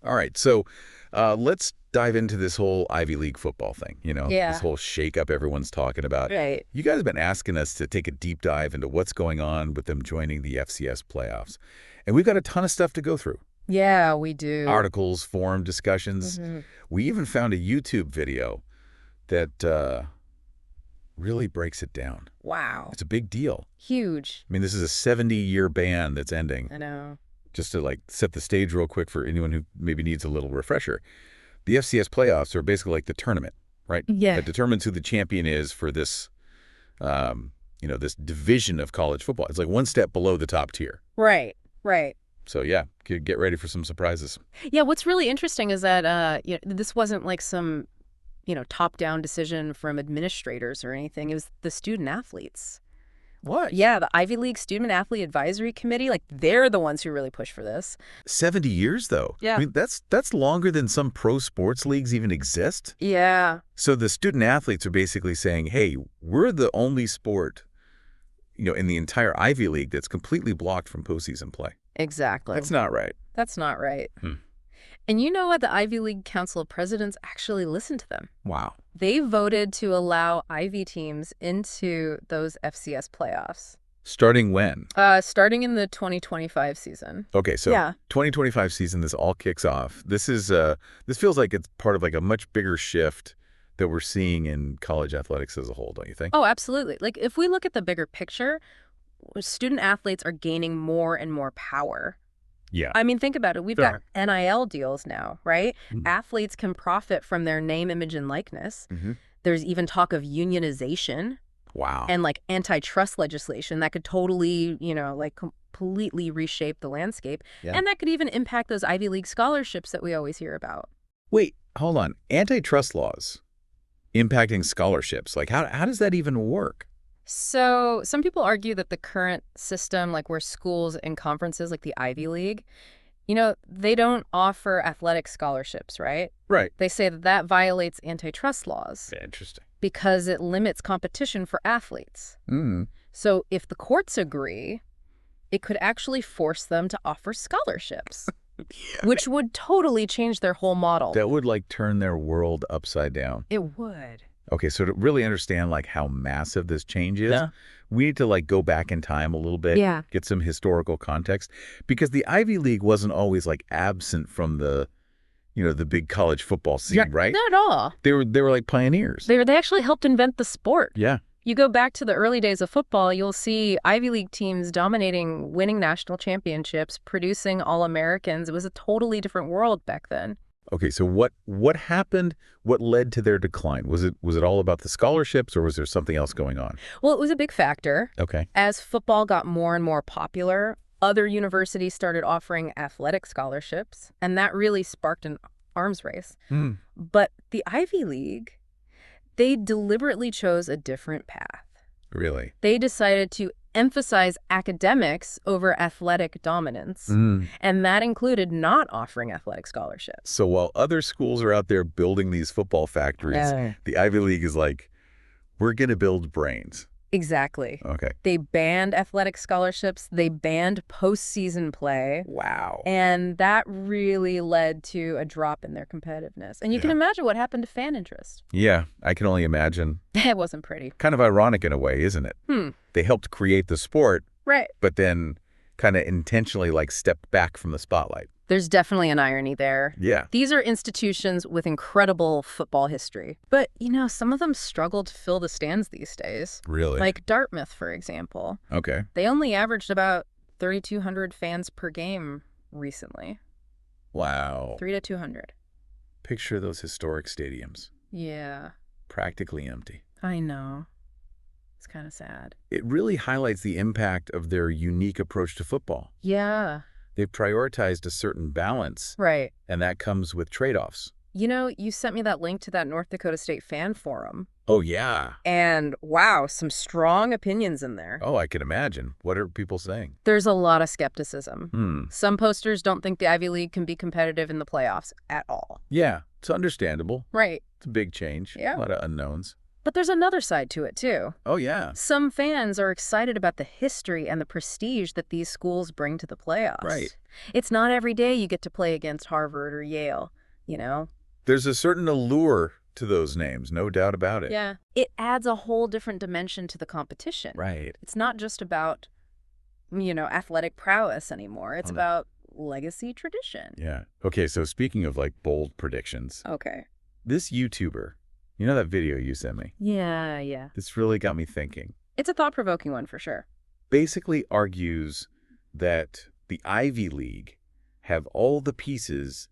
All right, so let's dive into this whole Ivy League football thing, this Yeah, whole shakeup everyone's talking about. right. You guys have been asking us to take a deep dive into what's going on with them joining the FCS playoffs. And we've got a ton of stuff to go through. Yeah, we do. Articles, forum discussions. Hmm. We even found a YouTube video that really breaks it down. Wow. It's a big deal. Huge. I mean, this is a 70-year ban that's ending. I know. Just to set the stage real quick for anyone who maybe needs a little refresher. The FCS playoffs are basically like the tournament, right? Yeah. That determines who the champion is for this, this division of college football. It's like one step below the top tier. Right, right. So yeah, get ready for some surprises. Yeah, what's really interesting is that this wasn't like some, top-down decision from administrators or anything. It was the student athletes. What? Yeah, the Ivy League Student Athlete Advisory Committee, they're the ones who really push for this. 70 years, though. Yeah. I mean, that's longer than some pro sports leagues even exist. Yeah. So the student athletes are basically saying, hey, we're the only sport, in the entire Ivy League that's completely blocked from postseason play. Exactly. That's not right. That's not right. Hmm. And you know what? The Ivy League Council of Presidents actually listened to them. Wow. They voted to allow Ivy teams into those FCS playoffs. Starting when? Starting in the 2025 season. Okay, so Yeah. 2025 season, this all kicks off. This feels like it's part of a much bigger shift that we're seeing in college athletics as a whole, don't you think? Oh, absolutely. If we look at the bigger picture, student athletes are gaining more and more power. Yeah. I mean, think about it. We've got NIL deals now, right? Mhm. Athletes can profit from their name, image, and likeness. Mm-hmm. There's even talk of unionization Wow. and antitrust legislation that could totally, completely reshape the landscape. Yeah. And that could even impact those Ivy League scholarships that we always hear about. Wait, hold on. Antitrust laws impacting scholarships. How does that even work? So some people argue that the current system, where schools and conferences like the Ivy League, they don't offer athletic scholarships, right? Right. They say that violates antitrust laws Interesting. because it limits competition for athletes. Mm. So if the courts agree, it could actually force them to offer scholarships, which would totally change their whole model. That would turn their world upside down. It would. Okay, so to really understand how massive this change is, Yeah. we need to go back in time a little bit, Yeah. get some historical context, because the Ivy League wasn't always absent from the big college football scene, right? Not at all. They were like pioneers. They actually helped invent the sport. Yeah. You go back to the early days of football, you'll see Ivy League teams dominating, winning national championships, producing All-Americans. It was a totally different world back then. Okay, so what happened? What led to their decline? Was it all about the scholarships, or was there something else going on? Well, it was a big factor. Okay. As football got more and more popular, other universities started offering athletic scholarships, and that really sparked an arms race. Mm. But the Ivy League, they deliberately chose a different path. Really? They decided to emphasize academics over athletic dominance, Mm. and that included not offering athletic scholarships. So while other schools are out there building these football factories, the Ivy League is we're going to build brains. Exactly. Okay. They banned athletic scholarships. They banned postseason play. Wow. And that really led to a drop in their competitiveness. And you can imagine what happened to fan interest. Yeah, I can only imagine. It wasn't pretty. Kind of ironic in a way, isn't it? They helped create the sport, Right. but then kind of intentionally stepped back from the spotlight. There's definitely an irony there. Yeah. These are institutions with incredible football history. But, some of them struggle to fill the stands these days. Really? Like Dartmouth, for example. Okay. They only averaged about 3,200 fans per game recently. Wow. 3 to 200. Picture those historic stadiums. Yeah, Practically empty. I know. It's kind of sad. It really highlights the impact of their unique approach to football. Yeah, They've prioritized a certain balance, right. and that comes with trade-offs. You sent me that link to that North Dakota State fan forum. Oh, yeah. And wow, some strong opinions in there. Oh, I can imagine. What are people saying? There's a lot of skepticism. Some posters don't think the Ivy League can be competitive in the playoffs at all. Yeah, it's understandable. Right. It's a big change. Yeah. A lot of unknowns. But there's another side to it, too. Oh, yeah. Some fans are excited about the history and the prestige that these schools bring to the playoffs. Right. It's not every day you get to play against Harvard or Yale, you know? There's a certain allure to those names, no doubt about it. Yeah. It adds a whole different dimension to the competition. Right. It's not just about, athletic prowess anymore. It's about legacy tradition. Yeah. Okay, so speaking of, like, bold predictions, Okay. this YouTuber, you know that video you sent me? Yeah. This really got me thinking. It's a thought-provoking one for sure. Basically argues that the Ivy League have all the pieces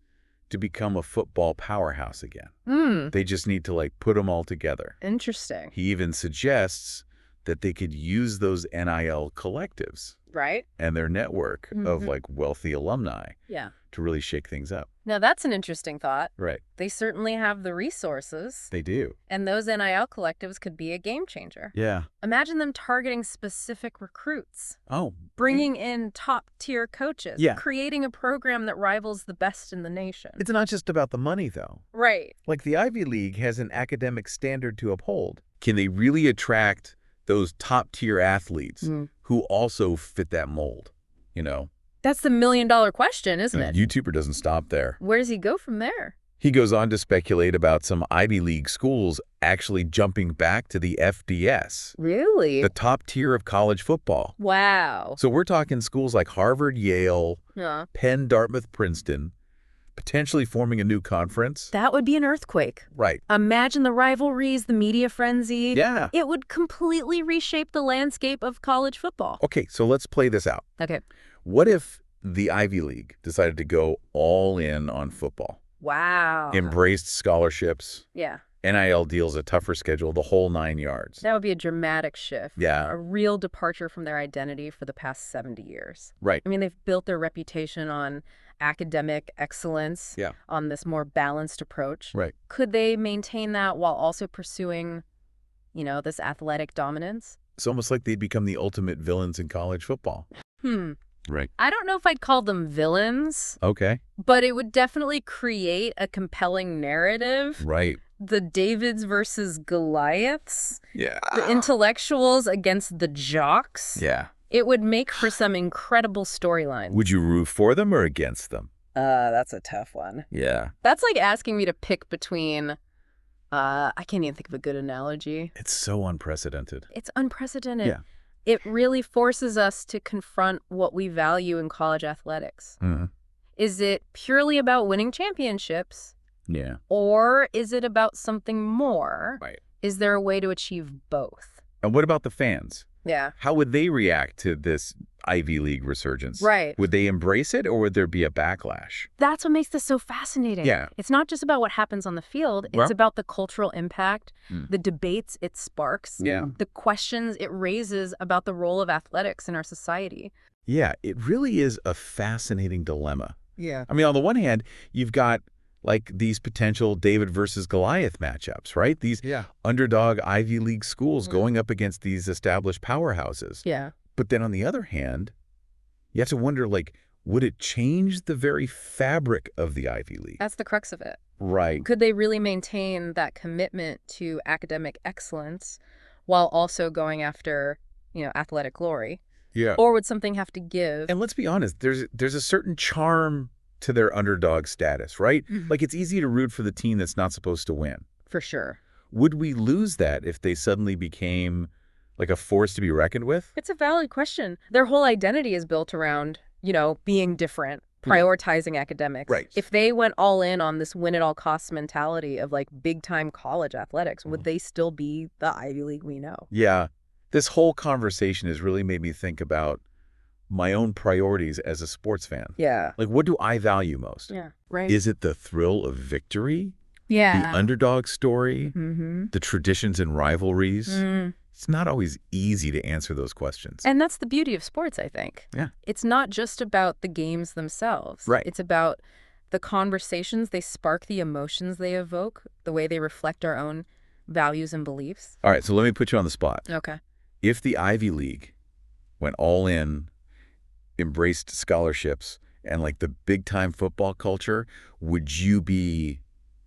to become a football powerhouse again. They just need to, like, put them all together. Interesting. He even suggests that they could use those NIL collectives Right? and their network of, like, wealthy alumni Yeah. to really shake things up. Now, that's an interesting thought. Right. They certainly have the resources, They do. and those NIL collectives could be a game changer. Yeah. Imagine them targeting specific recruits, Oh. bringing in top-tier coaches, Yeah. creating a program that rivals the best in the nation. It's not just about the money, though. Right. Like, the Ivy League has an academic standard to uphold. Can they really attract those top-tier athletes who also fit that mold, you know? That's the million-dollar question, isn't it? YouTuber doesn't stop there. Where does he go from there? He goes on to speculate about some Ivy League schools actually jumping back to the FDS, Really? the top tier of college football. Wow. So we're talking schools like Harvard, Yale, Yeah. Penn, Dartmouth, Princeton, potentially forming a new conference. That would be an earthquake. Right. Imagine the rivalries, the media frenzy. Yeah. It would completely reshape the landscape of college football. Okay, so let's play this out. Okay. What if the Ivy League decided to go all in on football? Wow. Embraced scholarships, Yeah. NIL deals, a tougher schedule, the whole 9 yards. That would be a dramatic shift. Yeah. A real departure from their identity for the past 70 years. Right. I mean, they've built their reputation on academic excellence, Yeah. on this more balanced approach. Right. Could they maintain that while also pursuing, this athletic dominance? It's almost like they'd become the ultimate villains in college football. Right. I don't know if I'd call them villains, Okay. but it would definitely create a compelling narrative. Right. The Davids versus Goliaths, Yeah. the intellectuals against the jocks. Yeah. It would make for some incredible storylines. Would you root for them or against them? That's a tough one. Yeah. That's like asking me to pick between, I can't even think of a good analogy. It's so unprecedented. It's unprecedented. Yeah. It really forces us to confront what we value in college athletics. Mm-hmm. Is it purely about winning championships? Yeah. Or is it about something more? Right. Is there a way to achieve both? And what about the fans? Yeah. How would they react to this Ivy League resurgence? Right. Would they embrace it or would there be a backlash? That's what makes this so fascinating. Yeah. It's not just about what happens on the field. It's Well- about the cultural impact, the debates it sparks, Yeah. the questions it raises about the role of athletics in our society. Yeah, it really is a fascinating dilemma. Yeah. I mean, on the one hand, you've got like these potential David versus Goliath matchups, right? These underdog Ivy League schools going up against these established powerhouses. Yeah. But then on the other hand, you have to wonder, like, would it change the very fabric of the Ivy League? That's the crux of it. Right. Could they really maintain that commitment to academic excellence while also going after, athletic glory? Yeah. Or would something have to give? And let's be honest, there's a certain charm to their underdog status, right? Like, it's easy to root for the team that's not supposed to win. For sure. Would we lose that if they suddenly became like a force to be reckoned with? It's a valid question. Their whole identity is built around, being different, prioritizing academics. Right. If they went all in on this win-at-all-costs mentality of, like, big-time college athletics, would they still be the Ivy League we know? Yeah. This whole conversation has really made me think about my own priorities as a sports fan. Yeah. Like, what do I value most? Yeah. Right. Is it the thrill of victory? Yeah. The underdog story? Mm-hmm. The traditions and rivalries? It's not always easy to answer those questions. And that's the beauty of sports, I think. Yeah. It's not just about the games themselves. Right. It's about the conversations they spark, the emotions they evoke, the way they reflect our own values and beliefs. All right, so let me put you on the spot. Okay. If the Ivy League went all in, embraced scholarships, and like the big-time football culture, would you be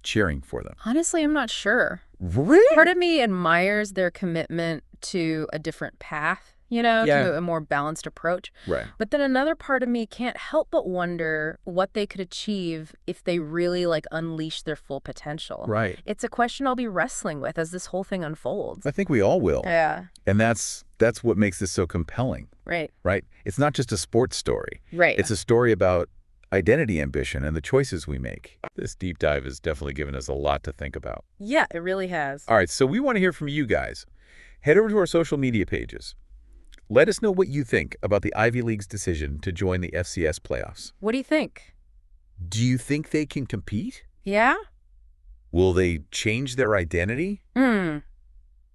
cheering for them? Honestly, I'm not sure. Really? Part of me admires their commitment to a different path, to a more balanced approach. Right. But then another part of me can't help but wonder what they could achieve if they really unleash their full potential. Right. It's a question I'll be wrestling with as this whole thing unfolds. I think we all will. Yeah. And that's what makes this so compelling. Right. Right? It's not just a sports story. Right. It's a story about identity, ambition, and the choices we make. This deep dive has definitely given us a lot to think about. Yeah, it really has. All right, so we want to hear from you guys. Head over to our social media pages. Let us know what you think about the Ivy League's decision to join the FCS playoffs. What do you think? Do you think they can compete? Yeah? Will they change their identity?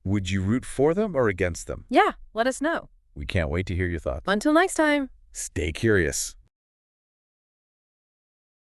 Would you root for them or against them? Yeah, let us know. We can't wait to hear your thoughts. Until next time. Stay curious.